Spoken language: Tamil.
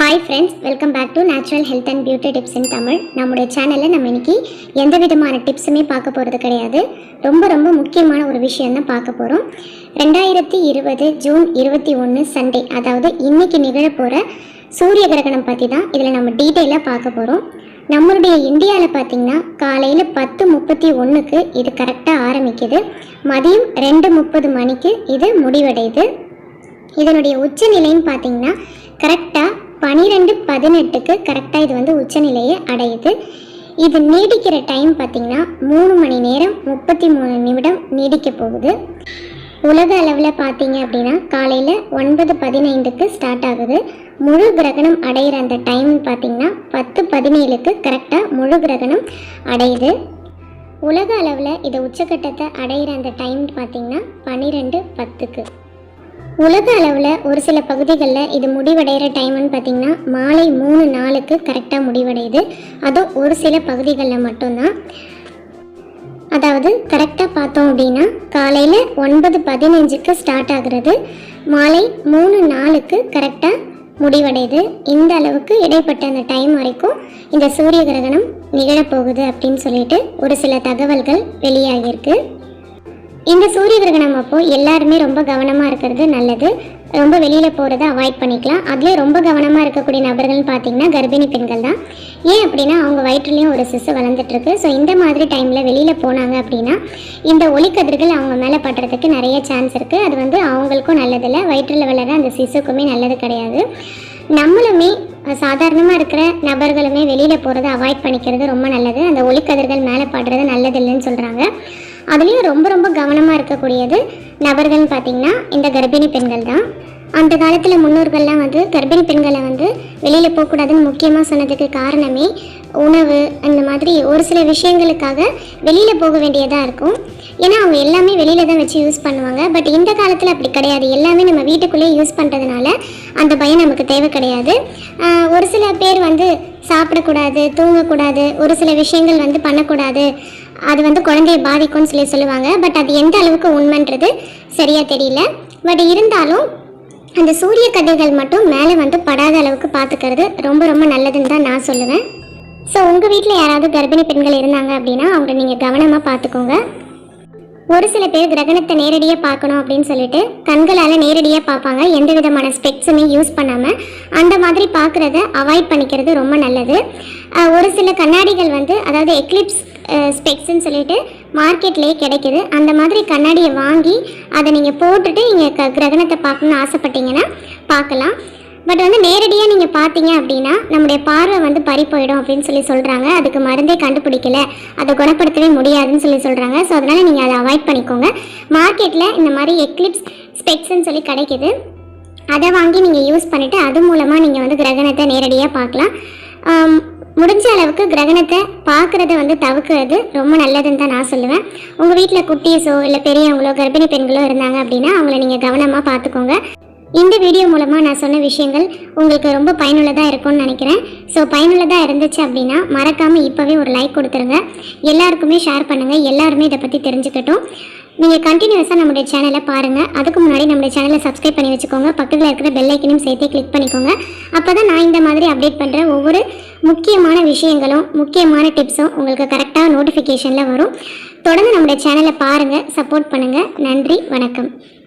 Hi friends, welcome back to natural health and beauty tips in Tamil. நம்முடைய சேனலில் நம்ம இன்னைக்கு எந்த விதமான டிப்ஸுமே பார்க்க போகிறது கிடையாது. ரொம்ப முக்கியமான ஒரு விஷயம் தான் பார்க்க போகிறோம். 2020 ஜூன் 21 சண்டே, அதாவது இன்னைக்கு நிகழப்போகிற சூரிய கிரகணம் பற்றி தான் இதில் நம்ம டீட்டெயிலாக பார்க்க போகிறோம். நம்மளுடைய இந்தியாவில் பார்த்திங்கன்னா காலையில் 10:31 இது கரெக்டாக ஆரம்பிக்குது. மதியம் 2:30 மணிக்கு இது முடிவடையுது. இதனுடைய உச்சநிலைன்னு பார்த்திங்கன்னா கரெக்டாக 12:18 கரெக்டாக இது வந்து உச்சநிலையை அடையுது. இது நீடிக்கிற டைம் பார்த்திங்கன்னா 3 மணி நேரம் 33 நிமிடம் நீடிக்க போகுது. உலக அளவில் பார்த்தீங்க அப்படின்னா காலையில் 9:15 ஸ்டார்ட் ஆகுது. முழு கிரகணம் அடைகிற அந்த டைம் பார்த்திங்கன்னா 10:17 கரெக்டாக முழு கிரகணம் அடையுது. உலக அளவில் இதை உச்சக்கட்டத்தை அடைகிற அந்த டைம் பார்த்திங்கன்னா 12:10. உலக அளவில் ஒரு சில பகுதிகளில் இது முடிவடைகிற டைம்னு பார்த்திங்கன்னா மாலை 3:04 கரெக்டாக முடிவடையுது. அதுவும் ஒரு சில பகுதிகளில் மட்டும்தான். அதாவது கரெக்டாக பார்த்தோம் அப்படின்னா காலையில் 9:15 ஸ்டார்ட் ஆகுறது, மாலை 3:04 கரெக்டாக முடிவடையுது. இந்த அளவுக்கு இடைப்பட்ட அந்த டைம் வரைக்கும் இந்த சூரிய கிரகணம் நிகழப்போகுது அப்படின்னு சொல்லிட்டு ஒரு சில தகவல்கள் வெளியாகியிருக்கு. இந்த சூரிய கிரகணம் அப்போ எல்லாருமே ரொம்ப கவனமாக இருக்கிறது நல்லது. ரொம்ப வெளியில் போகிறத அவாய்ட் பண்ணிக்கலாம். அதிலே ரொம்ப கவனமாக இருக்கக்கூடிய நபர்கள்னு பார்த்திங்கன்னா கர்ப்பிணி பெண்கள் தான். ஏன் அப்படின்னா அவங்க வயிற்றுலேயும் ஒரு சிசு வளர்ந்துட்டுருக்கு. ஸோ இந்த மாதிரி டைமில் வெளியில் போனாங்க அப்படின்னா இந்த ஒளிக்கதிர்கள் அவங்க மேலே படுறதுக்கு நிறைய சான்ஸ் இருக்குது. அது வந்து அவங்களுக்கும் நல்லதில்லை, வயிற்றில் வளர அந்த சிசுக்குமே நல்லது கிடையாது. நம்மளுமே சாதாரணமாக இருக்கிற நபர்களுமே வெளியில் போகிறத அவாய்ட் பண்ணிக்கிறது ரொம்ப நல்லது. அந்த ஒளிக்கதிர்கள் மேலே படுறது நல்லதில்லைன்னு சொல்கிறாங்க. அதுலேயும் ரொம்ப கவனமாக இருக்கக்கூடியது நபர்கள்னு பார்த்திங்கன்னா இந்த கர்ப்பிணி பெண்கள் தான். அந்த காலத்தில் முன்னோர்கள்லாம் வந்து கர்ப்பிணி பெண்களை வந்து வெளியில் போகக்கூடாதுன்னு முக்கியமாக சொன்னதுக்கு காரணமே உணவு, அந்த மாதிரி ஒரு சில விஷயங்களுக்காக வெளியில் போக வேண்டியதாக இருக்கும். ஏன்னா அவங்க எல்லாமே வெளியில் தான் வச்சு யூஸ் பண்ணுவாங்க. பட் இந்த காலத்தில் அப்படி கிடையாது. எல்லாமே நம்ம வீட்டுக்குள்ளேயே யூஸ் பண்ணுறதுனால அந்த பயம் நமக்கு தேவை கிடையாது. ஒரு சில பேர் வந்து சாப்பிடக்கூடாது, தூங்கக்கூடாது, ஒரு சில விஷயங்கள் வந்து பண்ணக்கூடாது, அது வந்து குழந்தைய பாதிக்கும்னு சொல்லுவாங்க. பட் அது எந்த அளவுக்கு உண்மைன்றது சரியாக தெரியல. பட் இருந்தாலும் அந்த சூரிய கதிர்கள் மட்டும் மேலே வந்து படாத அளவுக்கு பார்த்துக்கிறது ரொம்ப நல்லதுன்னு தான் நான் சொல்லுவேன். ஸோ உங்கள் வீட்டில் யாராவது கர்ப்பிணி பெண்கள் இருந்தாங்க அப்படின்னா அவங்கள நீங்கள் கவனமாக பார்த்துக்கோங்க. ஒரு சில பேர் கிரகணத்தை நேரடியாக பார்க்கணும் அப்படின்னு சொல்லிட்டு கண்களால் நேரடியாக பார்ப்பாங்க, எந்த விதமான ஸ்பெக்ஸுமே யூஸ் பண்ணாமல். அந்த மாதிரி பார்க்குறத அவாய்ட் பண்ணிக்கிறது ரொம்ப நல்லது. ஒரு சில கண்ணாடிகள் வந்து அதாவது எக்லிப்ஸ் ஸ்பெக்ஸ்ன்னு சொல்லிட்டு மார்க்கெட்லேயே கிடைக்கிது. அந்த மாதிரி கண்ணாடியை வாங்கி அதை நீங்கள் போட்டுட்டு நீங்கள் கிரகணத்தை பார்க்கணுன்னு ஆசைப்பட்டீங்கன்னா பார்க்கலாம். பட் வந்து நேரடியாக நீங்கள் பார்த்தீங்க அப்படின்னா நம்முடைய பார்வை வந்து பறி போயிடும் அப்படின்னு சொல்கிறாங்க. அதுக்கு மருந்தே கண்டுபிடிக்கல, அதை குணப்படுத்தவே முடியாதுன்னு சொல்கிறாங்க. ஸோ அதனால் நீங்கள் அதை அவாய்ட் பண்ணிக்கோங்க. மார்க்கெட்டில் இந்த மாதிரி எக்லிப்ஸ் ஸ்பெக்ஸ்ன்னு சொல்லி கிடைக்கிது. அதை வாங்கி நீங்கள் யூஸ் பண்ணிவிட்டு அது மூலமாக நீங்கள் வந்து கிரகணத்தை நேரடியாக பார்க்கலாம். முடிஞ்ச அளவுக்கு கிரகணத்தை பார்க்குறத வந்து தவிர்க்கிறது ரொம்ப நல்லதுன்னு தான் நான் சொல்லுவேன். உங்கள் வீட்டில் குட்டீஸோ இல்லை பெரியவங்களோ கர்ப்பிணி பெண்களோ இருந்தாங்க அப்படின்னா அவங்கள நீங்கள் கவனமாக பார்த்துக்கோங்க. இந்த வீடியோ மூலமாக நான் சொன்ன விஷயங்கள் உங்களுக்கு ரொம்ப பயனுள்ளதாக இருக்கும்னு நினைக்கிறேன். ஸோ பயனுள்ளதாக இருந்துச்சு அப்படின்னா மறக்காமல் இப்போவே ஒரு லைக் கொடுத்துருங்க. எல்லாருக்குமே ஷேர் பண்ணுங்கள். எல்லாருமே இதை பற்றி தெரிஞ்சுக்கட்டும். நீங்கள் கண்டினியூஸாக நம்முடைய சேனலை பாருங்கள். அதுக்கு முன்னாடி நம்முடைய சேனலை சப்ஸ்கிரைப் பண்ணி வச்சுக்கோங்க. பக்கத்தில் இருக்கிற பெல் ஐக்கனையும் சேர்த்து கிளிக் பண்ணிக்கோங்க. அப்போ தான் நான் இந்த மாதிரி அப்டேட் பண்ணுற ஒவ்வொரு முக்கியமான விஷயங்களும் முக்கியமான டிப்ஸும் உங்களுக்கு கரெக்டாக நோட்டிஃபிகேஷனில் வரும். தொடர்ந்து நம்முடைய சேனலை பாருங்கள், சப்போர்ட் பண்ணுங்கள். நன்றி, வணக்கம்.